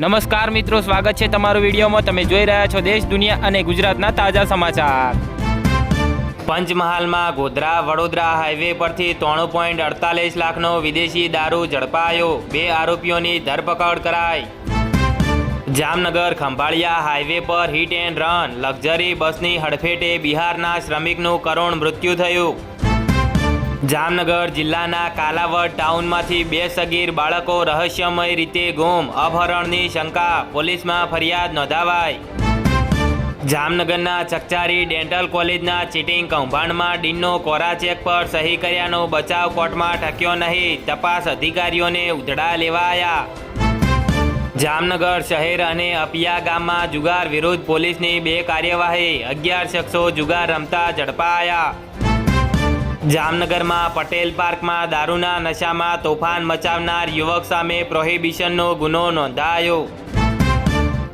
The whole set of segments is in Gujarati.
નમસ્કાર મિત્રો, સ્વાગત છે તમારું વિડીયોમાં। તમે જોઈ રહ્યા છો દેશ, દુનિયા અને ગુજરાતના તાજા સમાચાર। પંચમહાલમાં ગોધરા વડોદરા હાઈવે પરથી 3.48 લાખનો વિદેશી દારૂ ઝડપાયો। 2 આરોપીઓની ધરપકડ કરાઈ। જામનગર ખંભાળિયા હાઈવે પર હિટ એન્ડ રન લક્ઝરી બસની હડફેટે બિહારના શ્રમિકનું કરુણ મૃત્યુ થયું। જામનગર જિલ્લાના કાલાવડ ટાઉનમાંથી 2 સગીર બાળકો રહસ્યમય રીતે ગુમ, અપહરણની શંકા, પોલીસમાં ફરિયાદ નોંધાવાઈ। જામનગરના ચકચારી ડેન્ટલ કોલેજના ચીટિંગ કૌભાંડમાં ડીનનો કોરા ચેક પર સહી કર્યાનો બચાવ કોર્ટમાં ઠક્યો નહીં, તપાસ અધિકારીઓને ઉધડા લેવાયા। જામનગર શહેર અને અપિયા ગામમાં જુગાર વિરુદ્ધ પોલીસની 2 કાર્યવાહી, 11 શખ્સો જુગાર રમતા ઝડપાયા। જામનગરમાં પટેલ પાર્કમાં દારૂના નશામાં તોફાન મચાવનાર યુવક સામે પ્રોહિબિશનનો ગુનો નોંધાયો।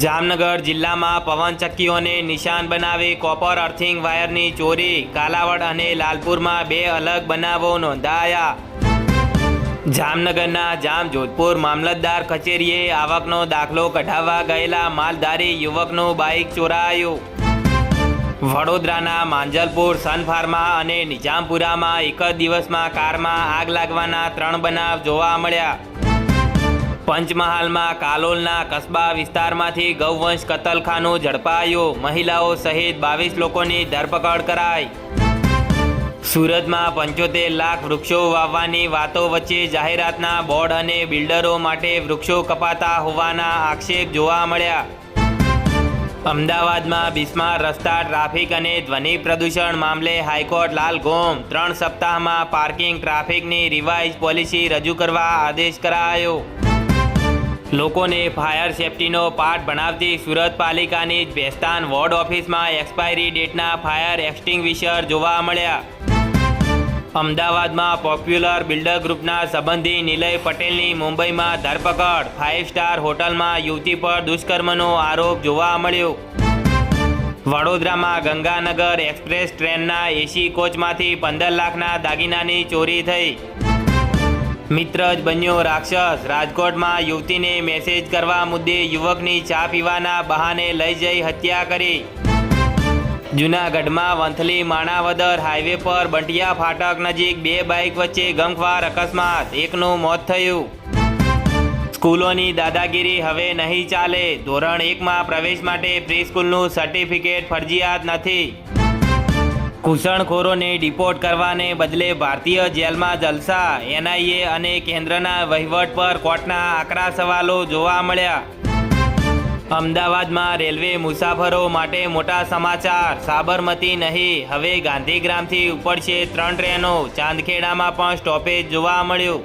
જામનગર જિલ્લામાં પવનચક્કીઓને નિશાન બનાવી કોપર અર્થિંગ વાયરની ચોરી, કાલાવડ અને લાલપુરમાં 2 અલગ બનાવો નોંધાયા। જામનગરના જામજોધપુર મામલતદાર કચેરીએ આવકનો દાખલો કઢાવવા ગયેલા માલધારી યુવકનું બાઇક ચોરાયું। વડોદરાના માંજલપુર, સન ફાર્મા અને નિજામપુરામાં એક જ દિવસમાં કારમાં આગ લાગવાના 3 બનાવ જોવા મળ્યા। પંચમહાલમાં કાલોલના કસ્બા વિસ્તારમાંથી ગૌવંશ કતલખાનું ઝડપાયું। મહિલાઓ સહિત 22 લોકોની ધરપકડ કરાઈ। સુરતમાં 75 લાખ વૃક્ષો વાવવાની વાતો વચ્ચે જાહેરાતના બોર્ડ અને બિલ્ડરો માટે વૃક્ષો કપાતા હોવાના આક્ષેપ જોવા મળ્યા। અમદાવાદમાં બિસ્માર રસ્તા ટ્રાફિક અને ધ્વનિ પ્રદૂષણ મામલે હાઈકોર્ટ લાલ ગોમ, 3 સપ્તાહમાં પાર્કિંગ ટ્રાફિકની રિવાઇઝ પોલિસી રજૂ કરવા આદેશ કરાયો। લોકોને ફાયર સેફટીનો પાઠ ભણાવતી સુરત પાલિકાની જ ભેસ્તાન વોર્ડ ઓફિસમાં એક્સપાયરી ડેટના ફાયર એક્સટિંગ્વિશર જોવા મળ્યા। અમદાવાદમાં પોપ્યુલર બિલ્ડર ગ્રુપના સંબંધી નિલય પટેલની મુંબઈમાં ધરપકડ। 5 સ્ટાર હોટલમાં યુવતી પર દુષ્કર્મનો આરોપ જોવા મળ્યો। વડોદરામાં ગંગાનગર એક્સપ્રેસ ટ્રેનના એસી કોચમાંથી 15 લાખના દાગીનાની ચોરી થઈ। મિત્ર જ બન્યો રાક્ષસ, રાજકોટમાં યુવતીને મેસેજ કરવા મુદ્દે યુવકની ચા પીવાના બહાને લઈ જઈ હત્યા કરી। જૂનાગઢમાં વંથલી માણાવદર હાઈવે પર બંટિયા ફાટક નજીક 2 બાઇક વચ્ચે ગમખ્વાર અકસ્માત, 1નું મોત થયું। સ્કૂલોની દાદાગીરી હવે નહીં ચાલે, ધોરણ 1માં પ્રવેશ માટે પ્રી સ્કૂલનું સર્ટિફિકેટ ફરજિયાત નથી। ઘૂસણખોરોને ડિપોર્ટ કરવાને બદલે ભારતીય જેલમાં જલસા, NIA અને કેન્દ્રના વહીવટ પર કોર્ટના આકરા સવાલો જોવા મળ્યા। અમદાવાદમાં રેલવે મુસાફરો માટે મોટા સમાચાર, સાબરમતી નહીં, હવે ગાંધીગ્રામથી ઉપડશે 3 ટ્રેનો, ચાંદખેડામાં પણ સ્ટોપેજ જોવા મળ્યું।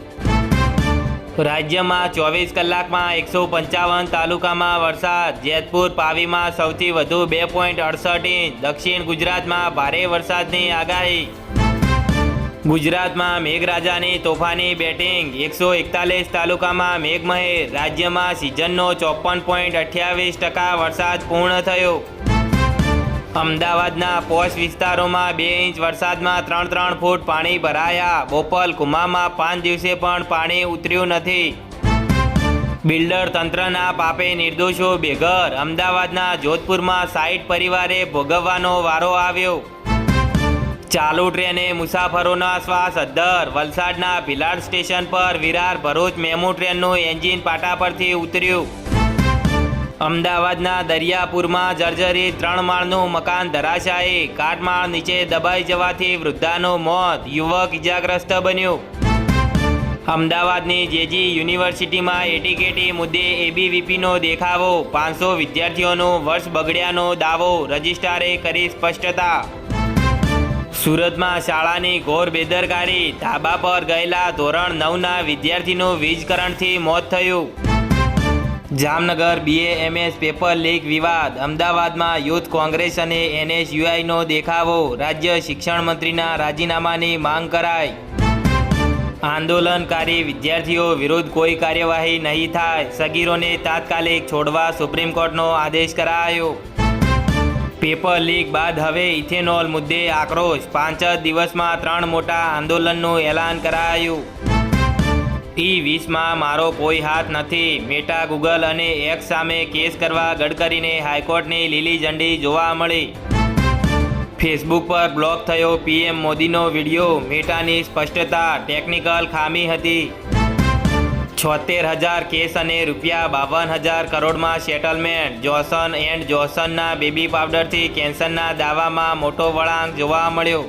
રાજ્યમાં 24 કલાકમાં 155 તાલુકામાં વરસાદ, જેતપુર પાવીમાં સૌથી વધુ 2.68 ઇંચ, દક્ષિણ ગુજરાતમાં ભારે વરસાદની આગાહી। ગુજરાતમાં મેઘરાજાની તોફાની બેટિંગ, 141 તાલુકામાં મેઘમહેર, રાજ્યમાં સિઝનનો 54.28% વરસાદ પૂર્ણ થયો। અમદાવાદના પોશ વિસ્તારોમાં 2 ઇંચ વરસાદમાં 3 ફૂટ પાણી ભરાયા। બોપલ કુમામાં 5 દિવસે પણ પાણી ઉતર્યું નથી। બિલ્ડર તંત્રના પાપે નિર્દોષો બેઘર, અમદાવાદના જોધપુરમાં 60 પરિવારે ભોગવવાનો વારો આવ્યો। ચાલુ ટ્રેને મુસાફરોના શ્વાસ અદ્ધર, વલસાડના ભિલાડ સ્ટેશન પર વિરાર ભરૂચ મેમુ ટ્રેનનું એન્જિન પાટા પરથી ઉતર્યું। અમદાવાદના દરિયાપુરમાં જર્જરિત 3 માળનું મકાન ધરાશાયી, કાટમાળ નીચે દબાઈ જવાથી વૃદ્ધાનું મોત, યુવક ઇજાગ્રસ્ત બન્યો। અમદાવાદની JG યુનિવર્સિટીમાં એટીકેટી મુદ્દે ABVPનો દેખાવો, 500 વિદ્યાર્થીઓનું વર્ષ બગડ્યાનો દાવો, રજિસ્ટ્રારે કરી સ્પષ્ટતા। સુરતમાં શાળાની ઘોર બેદરકારી, ધાબા પર ગયેલા ધોરણ 9ના વિદ્યાર્થીનું વીજ કરંટથી મોત થયું। જામનગર BAMS પેપર લીક વિવાદ, અમદાવાદમાં યુથ કોંગ્રેસ અને NSUIનો દેખાવો, રાજ્ય શિક્ષણ મંત્રીના રાજીનામાની માંગ કરાઈ। આંદોલનકારી વિદ્યાર્થીઓ વિરુદ્ધ કોઈ કાર્યવાહી નહીં થાય, સગીરોને તાત્કાલિક છોડવા સુપ્રીમ કોર્ટનો આદેશ કરાયો। પેપર લીક બાદ હવે ઇથેનોલ મુદ્દે આક્રોશ, 5 જ દિવસમાં 3 મોટા આંદોલનનું એલાન કરાયું। E20માં મારો કોઈ હાથ નથી. મેટા, ગૂગલ અને એક્સ સામે કેસ કરવા ગડકરીને હાઈકોર્ટની લીલી ઝંડી જોવા મળી. ફેસબુક પર બ્લોક થયો પીએમ મોદીનો વિડીયો. મેટાની સ્પષ્ટતા, ટેકનિકલ ખામી હતી. 76,000 કેસ અને ₹52,000 કરોડમાં સેટલમેન્ટ. જોન્સન એન્ડ જોન્સનના બેબી પાવડરથી કેન્સરના દાવામાં મોટો વળાંક જોવા મળ્યો.